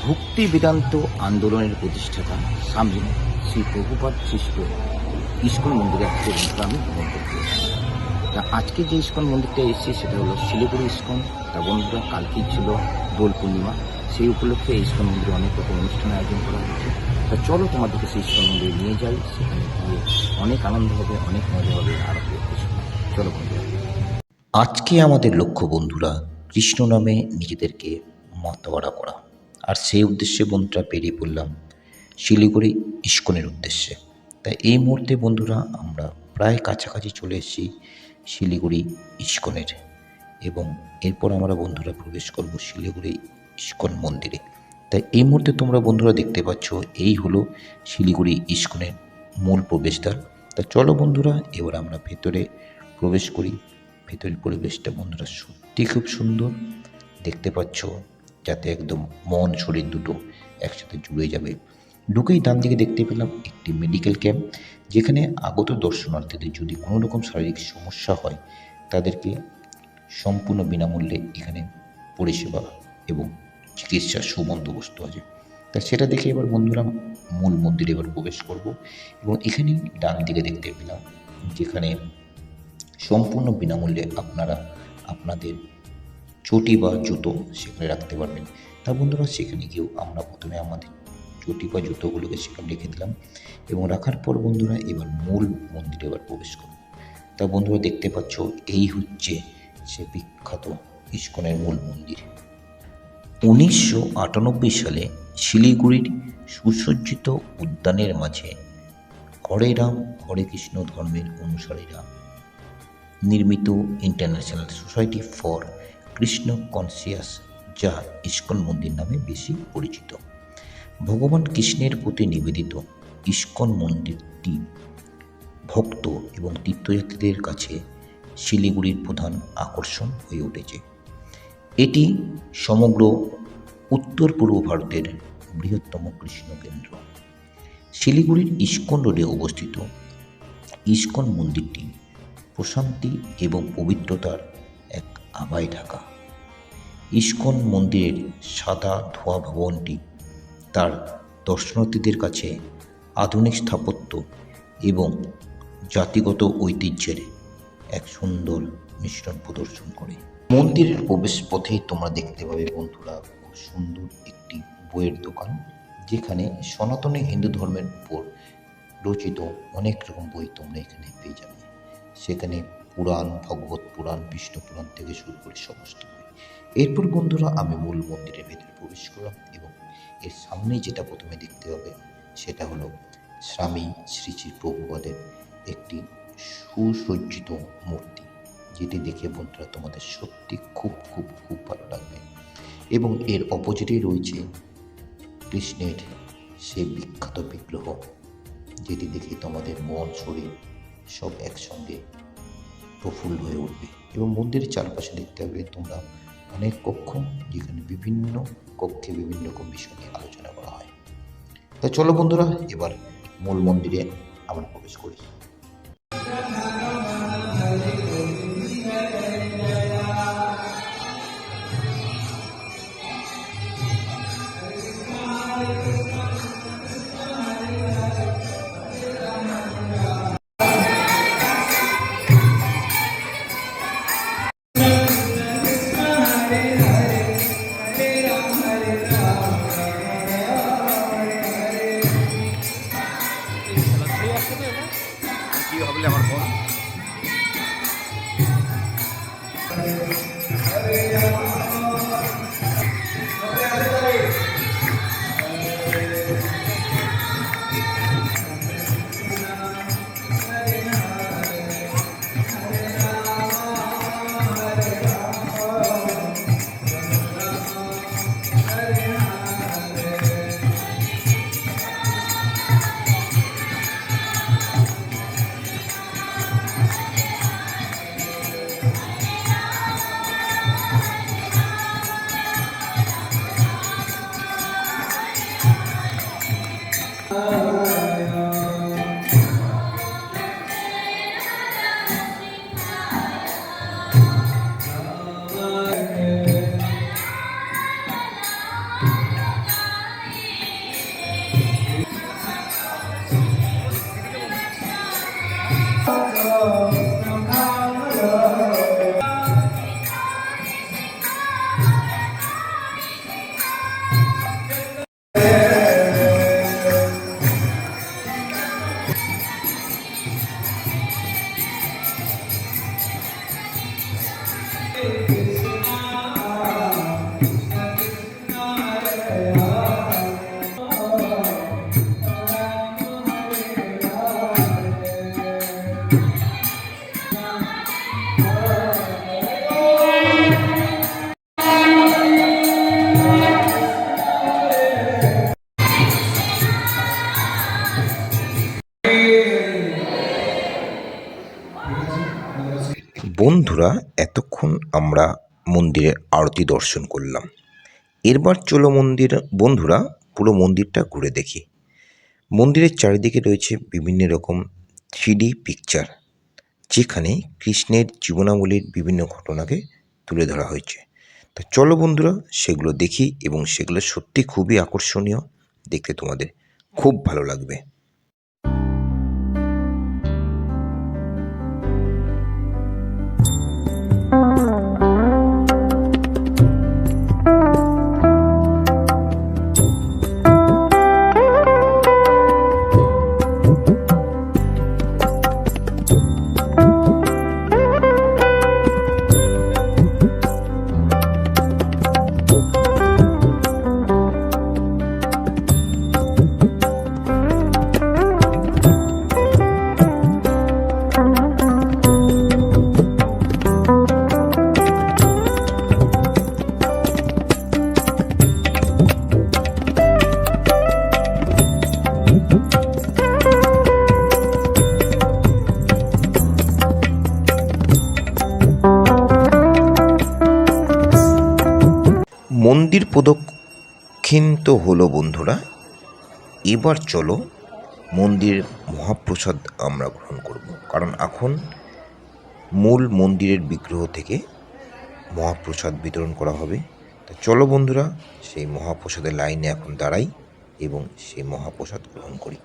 ভক্তি বেদান্ত আন্দোলনের প্রতিষ্ঠাতা স্বামী শ্রী প্রভুপাদ সৃষ্ট ইস্কন মন্দিরে আজকে আমি ভ্রমণ করতে এসেছি। তা আজকে যে ইস্কন মন্দিরটা এসেছি সেটা হলো শিলিগুড়ি ইস্কন। তা বন্ধুরা, কালকেই ছিল দোল পূর্ণিমা, সেই উপলক্ষে এই ইস্কন মন্দিরে অনেক রকম অনুষ্ঠানের আয়োজন করা হচ্ছে। তা চলো তোমাদেরকে সেই ইস্কন মন্দিরে নিয়ে যাই, সেখানে গিয়ে অনেক আনন্দ হবে, অনেক মজা হবে। আর চলো বন্ধুরা, আজকে আমাদের লক্ষ্য বন্ধুরা কৃষ্ণ নামে নিজেদেরকে মাতোয়ারা করা। আর সেই উদ্দেশ্যে বন্ধুরা বেরিয়ে পড়লাম শিলিগুড়ি ইস্কনের উদ্দেশ্যে। তাই এই মুহূর্তে বন্ধুরা আমরা প্রায় কাছাকাছি চলে এসেছি শিলিগুড়ি ইস্কনের, এবং এরপর আমরা বন্ধুরা প্রবেশ করব শিলিগুড়ি ইস্কন মন্দিরে। তাই এই মুহূর্তে তোমরা বন্ধুরা দেখতে পাচ্ছ এই হলো শিলিগুড়ি ইস্কনের মূল প্রবেশদ্বার। তা চলো বন্ধুরা এবার আমরা ভেতরে প্রবেশ করি। ভেতরের পরিবেশটা বন্ধুরা সত্যি খুব সুন্দর, দেখতে পাচ্ছ, যাতে একদম মন শরীর দুটো একসাথে জুড়ে যাবে। ঢুকেই ডান দিকে দেখতে পেলাম একটি মেডিকেল ক্যাম্প, যেখানে আগত দর্শনার্থীদের যদি কোনো রকম শারীরিক সমস্যা হয় তাদেরকে সম্পূর্ণ বিনামূল্যে এখানে পরিষেবা এবং চিকিৎসার সুবন্দোবস্ত আছে। তা সেটা দেখে এবার বন্ধুরা মূল মন্দিরে এবার প্রবেশ করব, এবং এখানেই ডান দিকে দেখতে পেলাম যেখানে সম্পূর্ণ বিনামূল্যে আপনারা আপনাদের চটি বা জুতো সেখানে রাখতে পারবেন। তা বন্ধুরা সেখানে গিয়েও আমরা প্রথমে আমাদের চটি বা জুতোগুলোকে সেখানে রেখে দিলাম, এবং রাখার পর বন্ধুরা এবার মূল মন্দিরে এবার প্রবেশ করব। তা বন্ধুরা দেখতে পাচ্ছ এই হচ্ছে সে বিখ্যাত ইস্কনের মূল মন্দির। 1998 সালে শিলিগুড়ির সুসজ্জিত উদ্যানের মাঝে হরে রাম হরে কৃষ্ণ ধর্মের অনুসারীরা নির্মিত international society for Krishna conscious, যা ইস্কন মন্দির নামে বেশি পরিচিত। ভগবান কৃষ্ণের প্রতি নিবেদিত ইস্কন মন্দিরটি ভক্ত এবং তীর্থযাত্রীদের কাছে শিলিগুড়ির প্রধান আকর্ষণ হয়ে উঠেছে। এটি সমগ্র উত্তর পূর্ব ভারতের বৃহত্তম কৃষ্ণ কেন্দ্র। শিলিগুড়ির ইস্কন রোডে অবস্থিত ইস্কন মন্দিরটি প্রশান্তি এবং পবিত্রতার এক আভায় ঢাকা। ইস্কন মন্দিরের সাদা ধোয়া ভবনটি তার দর্শনার্থীদের কাছে আধুনিক স্থাপত্য এবং জাতিগত ঐতিহ্যের এক সুন্দর মিশ্রণ প্রদর্শন করে। মন্দিরের প্রবেশ পথেই তোমরা দেখতে পাবে বন্ধুরা খুব সুন্দর একটি বইয়ের দোকান, যেখানে সনাতনী হিন্দু ধর্মের উপর রচিত অনেক রকম বই তোমরা এখানে পেয়ে যাবে। সেখানে পুরাণ, ভগবত পুরাণ, বিষ্ণু পুরাণ থেকে শুরু করে সমস্ত বই। এরপর বন্ধুরা আমি মূল মন্দিরের ভেতরে প্রবেশ করলাম, এবং এর সামনেই যেটা প্রথমে দেখতে হবে সেটা হলো স্বামী শ্রী শ্রী প্রভুপাদের একটি সুসজ্জিত মূর্তি, যেটি দেখে বন্ধুরা তোমাদের সত্যি খুব খুব খুব ভালো লাগবে। এবং এর অপোজিটেই রয়েছে কৃষ্ণের সেই বিখ্যাত বিগ্রহ, যেটি দেখে তোমাদের মন শরীর সব একসঙ্গে প্রফুল্ল হয়ে উঠবে। এবং মন্দিরের চারপাশে দেখতে হবে তোমরা অনেক কক্ষ, যেখানে বিভিন্ন কক্ষে বিভিন্ন রকম বিষয় নিয়ে আলোচনা করা হয়। তা চলো বন্ধুরা এবার মূল মন্দিরে আমরা প্রবেশ করি। আমার বোন বন্ধুরা, এতক্ষণ আমরা মন্দিরের আরতি দর্শন করলাম। এরবার চলো বন্ধুরা পুরো মন্দিরটা ঘুরে দেখি। মন্দিরের চারিদিকে রয়েছে বিভিন্ন রকম 3D পিকচার, যেখানে কৃষ্ণের জীবনাবলীর বিভিন্ন ঘটনাকে তুলে ধরা হয়েছে। তা চলো বন্ধুরা সেগুলো দেখি, এবং সেগুলো সত্যি খুবই আকর্ষণীয়, দেখতে তোমাদের খুব ভালো লাগবে। মন্দির প্রদক্ষিণ তো হলো বন্ধুরা, এবার চলো মন্দিরের মহাপ্রসাদ আমরা গ্রহণ করব, কারণ এখন মূল মন্দিরের বিগ্রহ থেকে মহাপ্রসাদ বিতরণ করা হবে। তা চলো বন্ধুরা সেই মহাপ্রসাদের লাইনে এখন দাঁড়াই এবং সেই মহাপ্রসাদ গ্রহণ করি।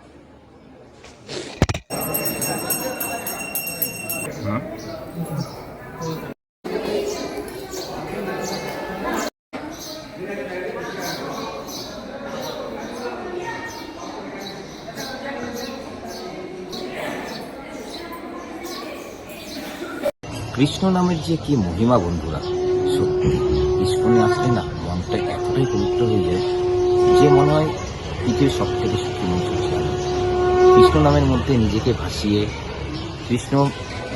কৃষ্ণ নামের যে কি মহিমা বন্ধুরা, সত্যি ইস্কনে আসলে না মনটা এতটাই পবিত্র হয়ে যায় যে মনে হয় পৃথিবীর সব থেকে সুখী মানুষ হচ্ছে আমি। কৃষ্ণ নামের মধ্যে নিজেকে ভাসিয়ে, কৃষ্ণ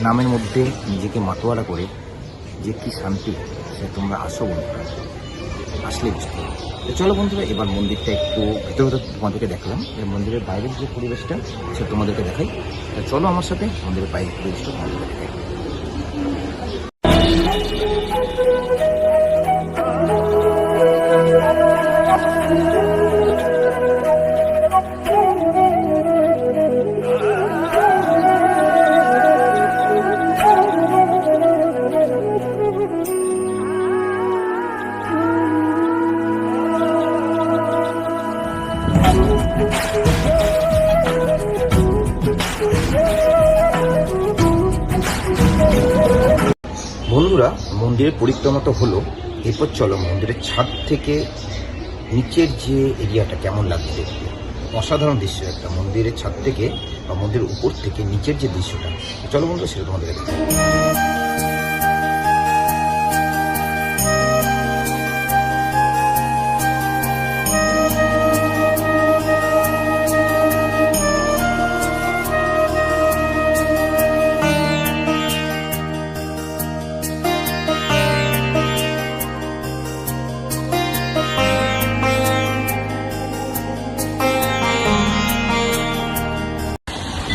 নামের মধ্যে নিজেকে মাতোয়ারা করে যে কি শান্তি, সে তোমরা আসো বন্ধুরা, আসলে বুঝতে হবে। তো চলো বন্ধুরা এবার মন্দিরটা একটু ভেতরে তোমাদেরকে দেখালাম, এই মন্দিরের বাইরের যে পরিবেশটা সে তোমাদেরকে দেখাই। তো চলো আমার সাথে মন্দিরের বাইরের পরিবেশটা তোমাদেরকে দেখাই। বন্ধুরা মন্দিরের পরিক্রমা তো হলো, এরপর চলো মন্দিরের ছাদ থেকে নিচের যে এরিয়াটা কেমন লাগছে দেখতে। অসাধারণ দৃশ্য একটা, মন্দিরের ছাদ থেকে বা মন্দিরের উপর থেকে নিচের যে দৃশ্যটা, চলো বন্ধুরা সেটা তোমাদেরকে দেখো।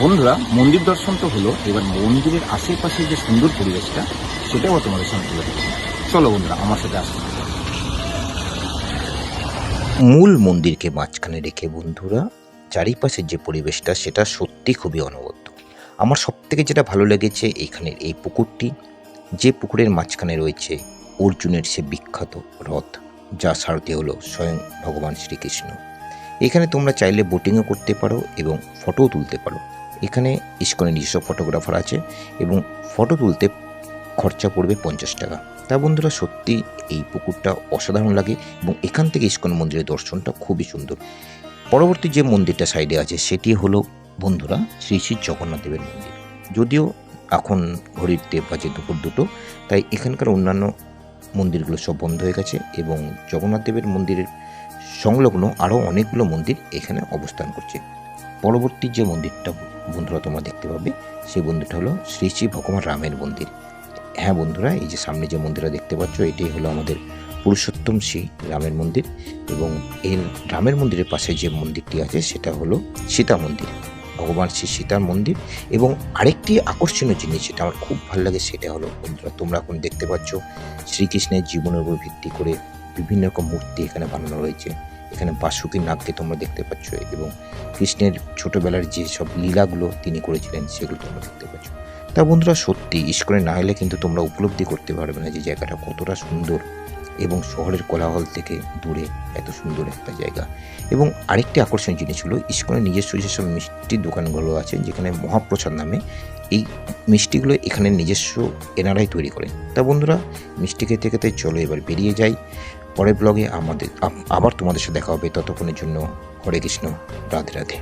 বন্ধুরা মন্দির দর্শন তো হলো, এবার মন্দিরের আশেপাশে যে সুন্দর পরিবেশটা সেটাও তোমাদের সঙ্গে তুলে ধরছি। চলো বন্ধুরা আমার সাথে আসতে। মূল মন্দিরকে মাঝখানে রেখে বন্ধুরা চারিপাশের যে পরিবেশটা সেটা সত্যি খুবই অনবদ্য। আমার সবথেকে যেটা ভালো লেগেছে এইখানের এই পুকুরটি, যে পুকুরের মাঝখানে রয়েছে অর্জুনের সে বিখ্যাত রথ, যা সারথি হলো স্বয়ং ভগবান শ্রীকৃষ্ণ। এখানে তোমরা চাইলে বোটিংও করতে পারো এবং ফটোও তুলতে পারো। এখানে ইসকনের নিজস্ব ফটোগ্রাফার আছে এবং ফটো তুলতে খরচা পড়বে 50 টাকা। তা বন্ধুরা সত্যি এই পুকুরটা অসাধারণ লাগে এবং এখান থেকে ইসকন মন্দিরের দর্শনটা খুবই সুন্দর। পরবর্তী যে মন্দিরটা সাইডে আছে সেটি হলো বন্ধুরা শ্রী শ্রী জগন্নাথ দেবের মন্দির। যদিও এখন ঘড়িতে বাজে দুপুর 2টো, তাই এখানকার অন্যান্য মন্দিরগুলো সব বন্ধ হয়ে গেছে এবং জগন্নাথ দেবের মন্দিরের সংলগ্ন আরও অনেকগুলো মন্দির এখানে অবস্থান করছে। পরবর্তী যে মন্দিরটা বন্ধুরা তোমরা দেখতে পাবে সেই মন্দিরটা হলো শ্রী শ্রী ভগবান রামের মন্দির। হ্যাঁ বন্ধুরা, এই যে সামনে যে মন্দিরটা দেখতে পাচ্ছ এটাই হলো আমাদের পুরুষোত্তম শ্রী রামের মন্দির এবং এই রামের মন্দিরের পাশে যে মন্দিরটি আছে সেটা হলো সীতা মন্দির, ভগবান শ্রী সীতার মন্দির। এবং আরেকটি আকর্ষণীয় জিনিস যেটা আমার খুব ভালো লাগে সেটা হলো বন্ধুরা তোমরা এখন দেখতে পাচ্ছ শ্রীকৃষ্ণের জীবনের উপর ভিত্তি করে বিভিন্ন রকম মূর্তি এখানে বানানো রয়েছে। এখানে বাসুকী নাগকে তোমরা দেখতে পাচ্ছ এবং কৃষ্ণের ছোটবেলার যে সব লীলাগুলো তিনি করেছিলেন সেগুলো তোমরা দেখতে পাচ্ছ। তা বন্ধুরা সত্যি ইসকনে না এলে কিন্তু তোমরা উপলব্ধি করতে পারবে না যে জায়গাটা কতটা সুন্দর এবং শহরের কোলাহল থেকে দূরে এত সুন্দর একটা জায়গা। এবং আরেকটি আকর্ষণীয় জিনিস হলো ইসকনের নিজস্ব যেসব মিষ্টির দোকানগুলো আছে যেখানে মহাপ্রসাদ নামে এই মিষ্টিগুলো এখানে নিজস্ব এনারাই তৈরি করেন। তা বন্ধুরা মিষ্টি খেতে খেতে চলো এবার বেরিয়ে যাই। পরের ব্লগে আবার তোমাদের সাথে দেখা হবে। ততক্ষণের জন্য হরে কৃষ্ণ, রাধে রাধে।